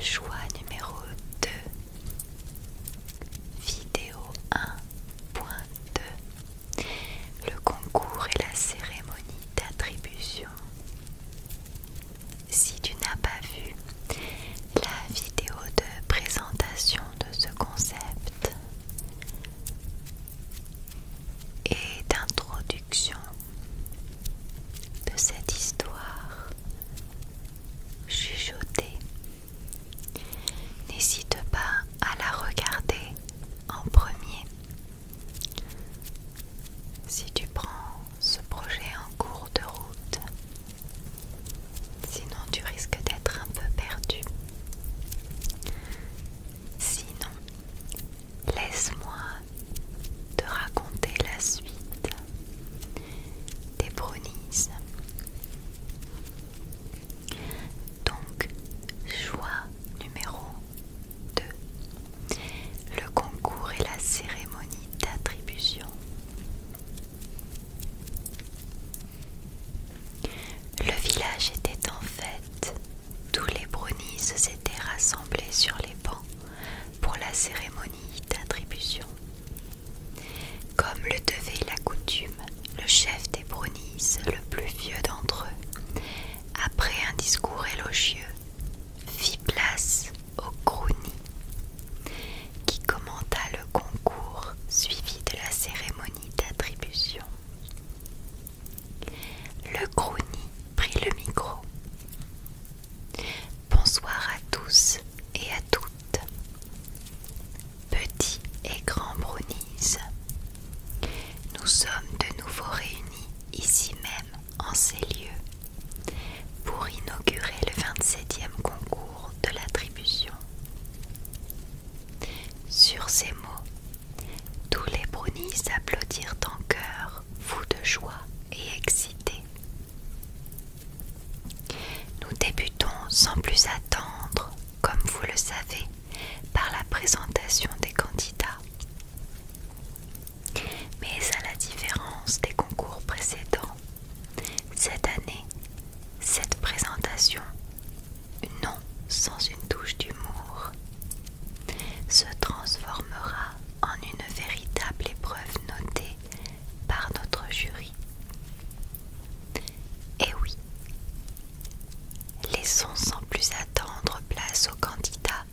Choix numéro 2. Vidéo 1.2. Le concours et la cérémonie d'attribution. Si tu n'as pas vu la vidéo de présentation de ce concept et d'introduction de cette histoire chuchotée, n'hésite pas à la regarder en premier. Si tu prends ce projet en cours de route, sinon tu risques d'être un peu perdu. Sinon, laisse-moi te raconter la suite des brownies. Donc, choix numéro 2. Le concours et la cérémonie d'attribution. Le village était en fête. Tous les brownies s'étaient rassemblés sur les bancs pour la cérémonie d'attribution. Comme le devait la coutume, le chef des brownies, le plus vieux d'entre eux, après un discours élogieux, fit place au Croonie, qui commenta le concours suivi de la cérémonie d'attribution. Le Croonie prit le micro. Bonsoir à tous et à toutes, petits et grands brownies. Nous sommes de nouveau réunis ici même en ces lieux pour inaugurer le 27e concours de l'attribution. Sur ces mots, tous les brownies applaudirent en chœur, fous de joie et excités. Nous débutons sans plus attendre, comme vous le savez, par la présentation des candidats. Mais à la différence des concours précédents, cette année, cette présentation, non sans une touche d'humour, se transformera en une véritable épreuve notée par notre jury. Et oui, laissons sans plus attendre place aux candidats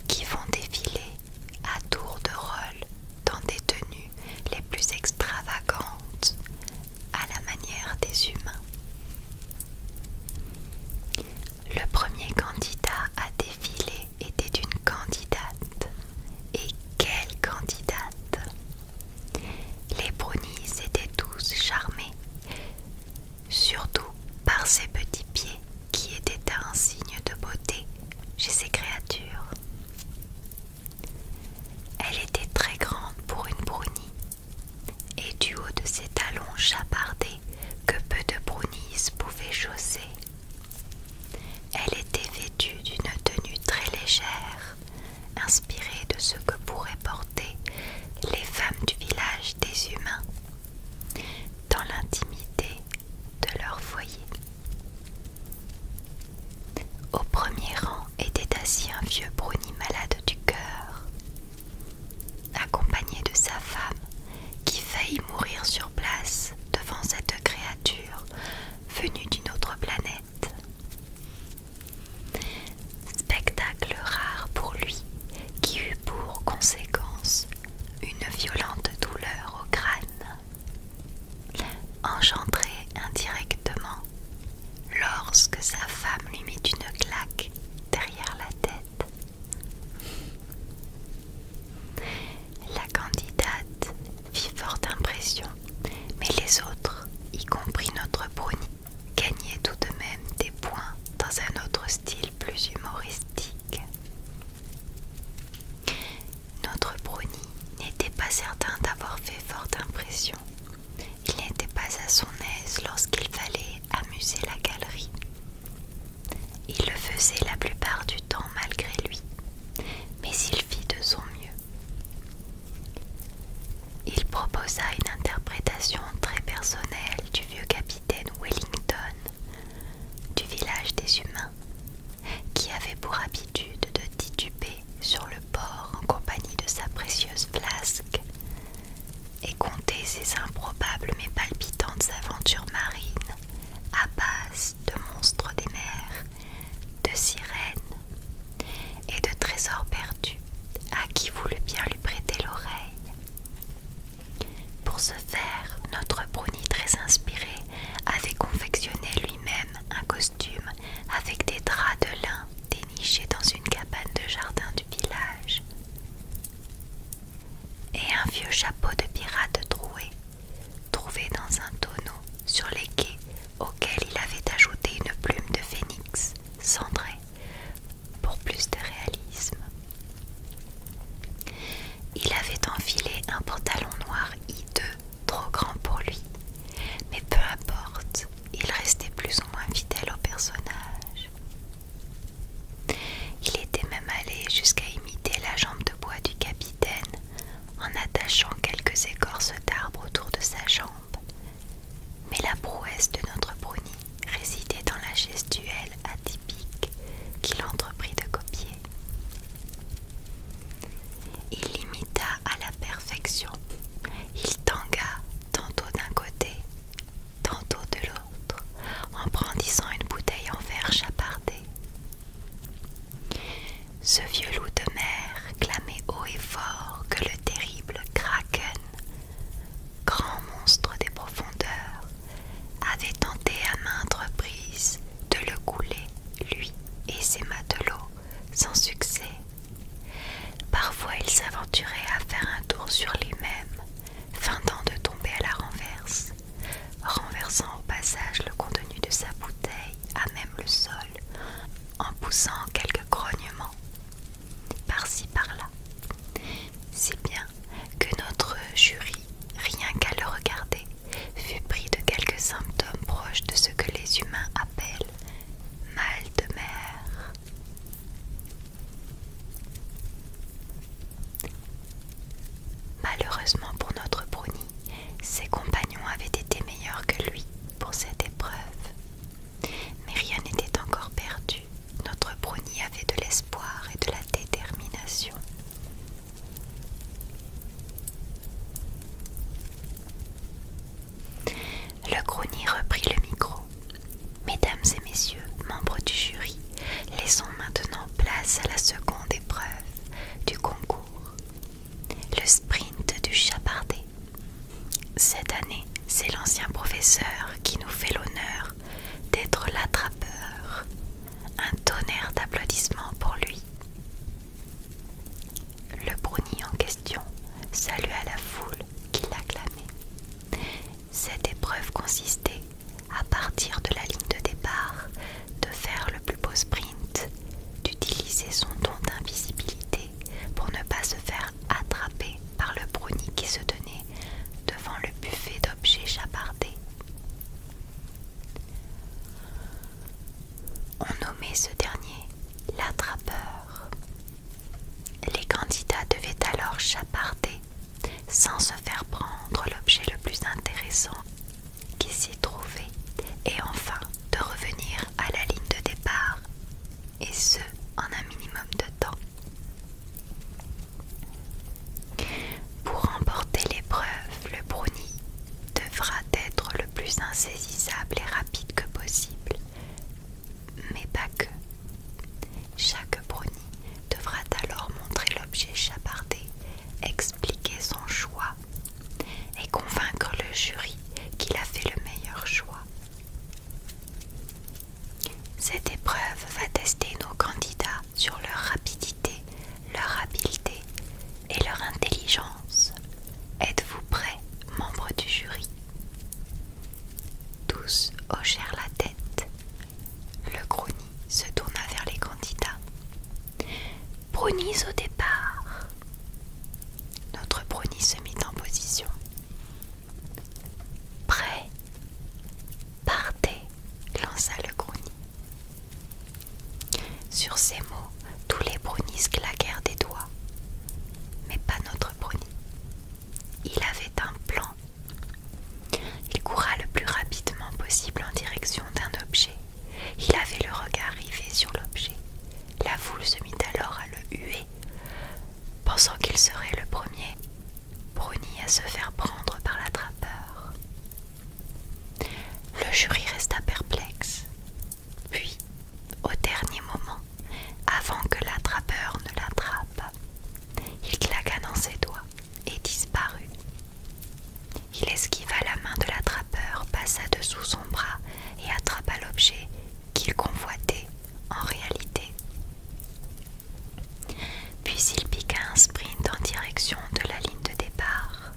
qui vont défiler à tour de rôle dans des tenues les plus extravagantes à la manière des humains. Le premier candidat à défiler était une candidate. Et quelle candidate! Les brownies étaient tous charmés, surtout par ses petits pieds qui étaient un signe de beauté chez ces créatures. Elle était très grande pour une brownie, et du haut de ses talons chapardés que peu de brownies pouvaient chausser, elle était vêtue d'une tenue très légère, inspirée de ce que pourraient porter les femmes du village des humains dans l'intimité de leur foyer. Au premier rang était assis un vieux brownie malade du cœur, accompagné de sa femme qui faillit mourir sur place devant cette créature venue d'une autre planète. Spectacle rare pour lui qui eut pour conséquence une violente douleur au crâne, engendrée indirectement lorsque sa femme lui mit une claque derrière la tête. La candidate fit forte impression, mais les autres, y compris notre brownie, gagnaient tout de même des points dans un autre style plus humoristique. Notre brownie n'était pas certain d'avoir fait forte impression. Il n'était pas à son aise lorsqu'il fallait amuser la galerie. Il le faisait la plupart du temps malgré lui, mais il fit de son mieux. Il proposa une interprétation très personnelle du vieux capitaine Wellington, du village des humains, qui avait pour habitude On nommait ce dernier l'attrapeur. Les candidats devaient alors chaparder sans se faire prendre l'objet le plus intéressant qui s'y trouvait et enfin de revenir à la ligne de départ, et ce en un minimum de temps. Pour remporter l'épreuve, le brownie devra être le plus insaisissable et rapide que possible. Mais pas que. Chaque brownie devra alors montrer l'objet chapardé, expliquer son choix et convaincre le jury qu'il a fait le meilleur choix. Cette épreuve va tester nos candidats sur leur rapidité, leur habileté et leur intelligence. Êtes-vous prêts, membres du jury? Tous hochèrent la tête. Le brownie se tourna vers les candidats. Brownies au départ. Notre brownie se mit en position. Prêt, partez, lança le brownie. Sur ces mots, tous les brownies claquèrent des doigts. Mais pas notre brownie. Il avait un plan. Il courra le plus rapidement possible en direction d'un objet. Il avait le regard rivé sur l'objet. La foule se mit alors à le huer, pensant qu'il serait le premier brownie à se faire prendre par l'attrapeur. Le jury resta perplexe. Puis, au dernier moment, avant que l'attrapeur ne l'attrape, il claqua dans ses doigts et disparut. Il esquiva la main de l'attrapeur, passa dessous son bras et attrapa l'objet qu'il convoitait en réalité. Puis il piqua un sprint en direction de la ligne de départ.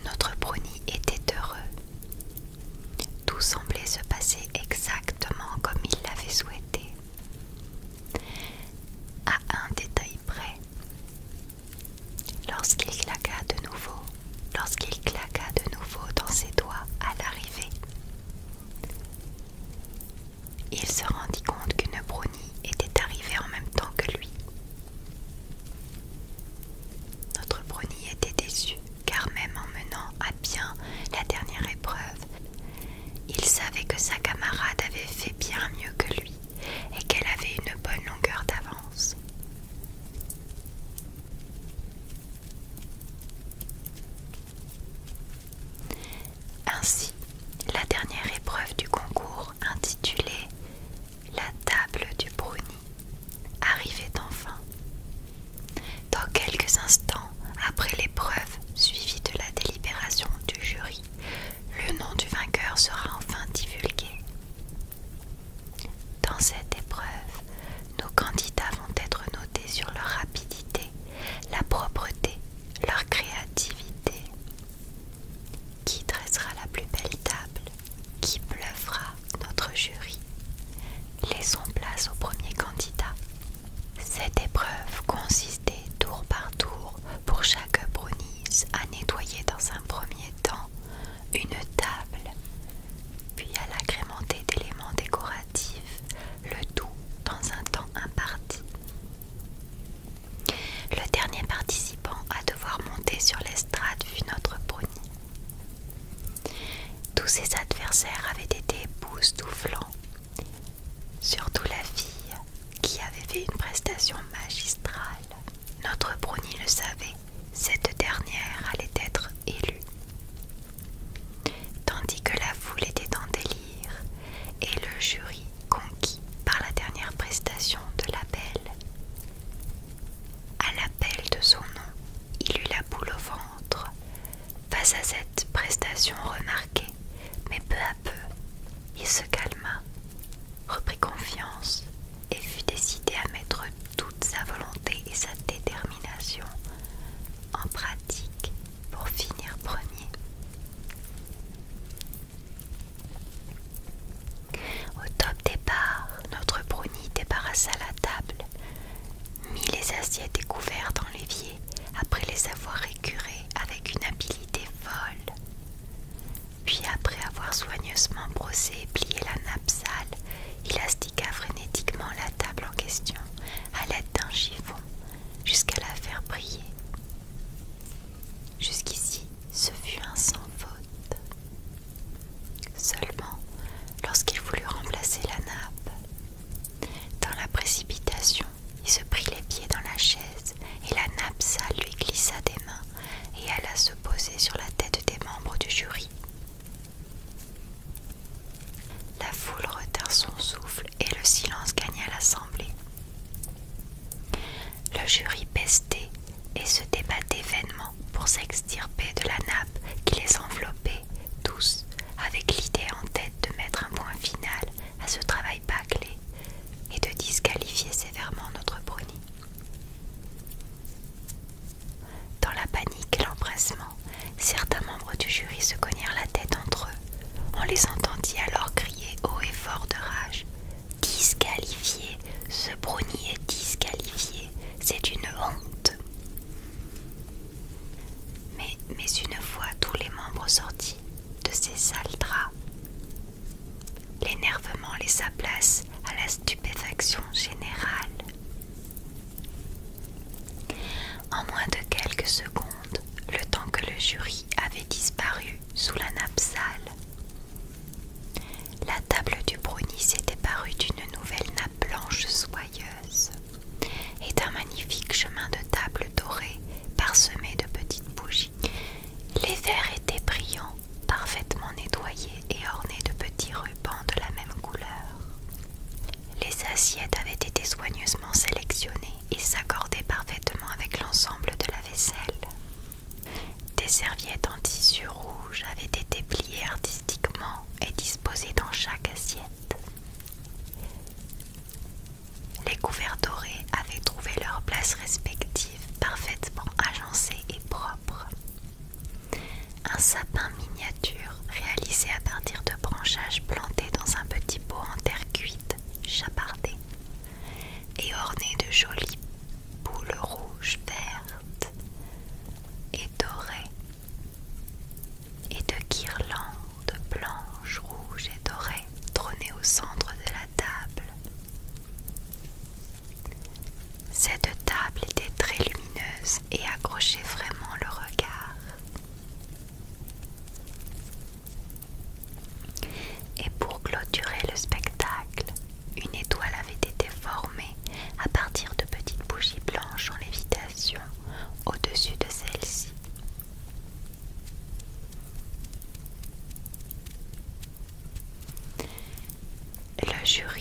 Notre brownie était heureux. Tout semblait se passer exactement comme il l'avait souhaité. À un détail près. Lorsqu'il claqua de nouveau dans ses doigts à l'arrivée, il se rendit compte qu'une brownie était arrivée en même temps que lui. Notre brownie était déçu, car même en menant à bien la dernière épreuve, il savait que sa camarade avait fait bien mieux que lui et qu'elle avait une bonne longueur d'avance. Ainsi, la dernière épreuve du concours, intitulée « La table du brownie », arrivait enfin. Dans quelques instants, après l'épreuve suivie de la délibération du jury, le nom du vainqueur sera enfin divulgué. Dans cette épreuve, nos candidats vont être notés sur leur rapidité, la propreté, leur créativité. Qui dressera la plus belle table? Qui bluffera notre jury? Laissons place au premier candidat. Cette épreuve consistait tour par tour pour chaque brownies à nettoyer dans un premier temps une table, puis à l'agrémenter d'éléments décoratifs, le tout dans un temps imparti. Le dernier participant à devoir monter sur l'estrade fut notre brownie. Tous ses adversaires avaient été époustouflants, surtout la fille jury pestait et se débattait vainement pour s'extirper de la nappe qui les enveloppait tous, avec l'idée en tête de mettre un point final à ce travail bâclé et de disqualifier sévèrement notre brownie. Dans la panique et l'empressement, certains membres du jury se cognèrent la tête entre eux. On les entendit alors crier haut et fort de rage. « Disqualifié, ce brownie est disqualifié, c'est une honte !» Mais une fois tous les membres sortis de ces sales draps, l'énervement laissa place à la stupéfaction générale. En moins de quelques secondes, le temps que le jury avait disparu sous la nappe sale, la table du brownie s'était parue d'une nouvelle nappe blanche soyeuse et d'un magnifique chemin de table doré parsemé de petites bougies. Les verres étaient brillants, parfaitement nettoyés et ornés de petits rubans de la même couleur. Les assiettes avaient été soigneusement sélectionnées et s'accordaient parfaitement avec l'ensemble de la vaisselle. Des serviettes en tissu rouge avaient été pliées artistiquement et disposées dans chaque assiette. Les couverts dorés avaient trouvé leur place respective, parfaitement agencés et propres. Un sapin miniature réalisé à partir de branchages plantés dans un petit pot en terre cuite, chapardé, et orné de jolies boules rouges, vertes et dorées, et de guirlandes blanches, rouges et dorées trônées au centre de la table. Cette table était très lumineuse et accrochait vraiment le regard. Et pour clôturer le spectacle, une étoile avait été formée à partir de petites bougies blanches en lévitation au-dessus de celle-ci. Le jury